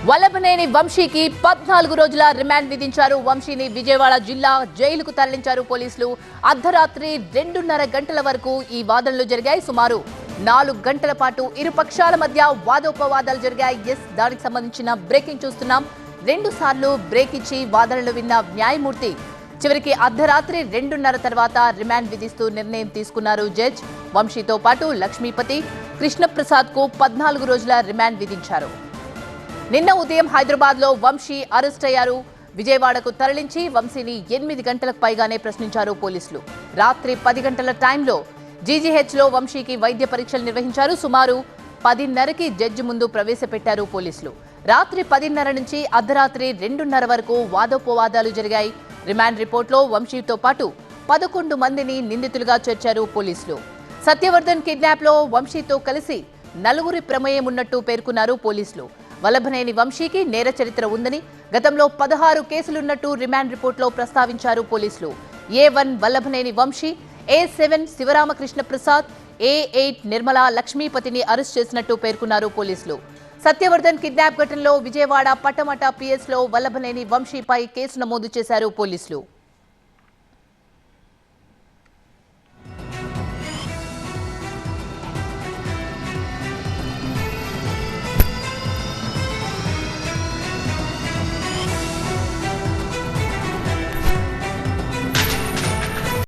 వల్లభనేని వంశీకి 14 రోజుల రిమాండ్ విధించారు. వంశీని విజయవాడ జిల్లా జైలుకు తరలించారు పోలీసులు. అర్ధరాత్రి 2:30 గంటల వరకు ఈ వాదనలు జరిగాయి. సుమారు 4 గంటల పాటు ఇరు పక్షాల మధ్య వాదోపవాదాలు జరిగాయి. దానికి సంబంధించిన బ్రేకింగ్ చూస్తున్నాం. 2 సార్లు బ్రేక్ ఇచ్చి వాదనలు విన్న న్యాయమూర్తి చివరికి అర్ధరాత్రి 2:30 తర్వాత రిమాండ్ విధిస్తూ నిర్ణయం తీసుకున్నారు జడ్జ్. వంశీతో పాటు లక్ష్మీపతి, కృష్ణప్రసాద్ కు 14 రోజుల రిమాండ్ విధించారు. నిన్న ఉదయం హైదరాబాద్ లో వంశీ అరెస్ట్ అయ్యారు. విజయవాడకు తరలించి వంశీని 8 గంటలకు పైగానే ప్రశ్నించారు పోలీసులు. రాత్రి 10 గంటల టైంలో జీజీహెచ్ లో వంశీకి వైద్య పరీక్షలు నిర్వహించారు. సుమారు 10:30కి జడ్జి ముందు ప్రవేశపెట్టారు పోలీసులు. రాత్రి 10:30 నుంచి అర్ధరాత్రి 2:30 వరకు వాదోపవాదాలు జరిగాయి. రిమాండ్ రిపోర్ట్లో వంశీతో పాటు 11 మందిని నిందితులుగా చేర్చారు పోలీసులు. సత్యవర్ధన్ కిడ్నాప్ లో వంశీతో కలిసి 4 ప్రమేయం ఉన్నట్టు పేర్కొన్నారు పోలీసులు. వల్లభనేని వంశీకి నేర చరిత్ర ఉందని, గతంలో 16 కేసులున్నట్టు రిమాండ్ రిపోర్ట్లో ప్రస్తావించారు పోలీసులు. A1 Vallabhaneni Vamsi, A7 Sivaramakrishna Prasad, A8 Nirmala లక్ష్మీపతిని అరెస్ట్ చేసినట్టు పేర్కొన్నారు పోలీసులు. సత్యవర్ధన్ కిడ్నాప్ ఘటనలో విజయవాడ పట్టమట పిఎస్ లో వల్లభనేని వంశీపై కేసు నమోదు చేశారు పోలీసులు.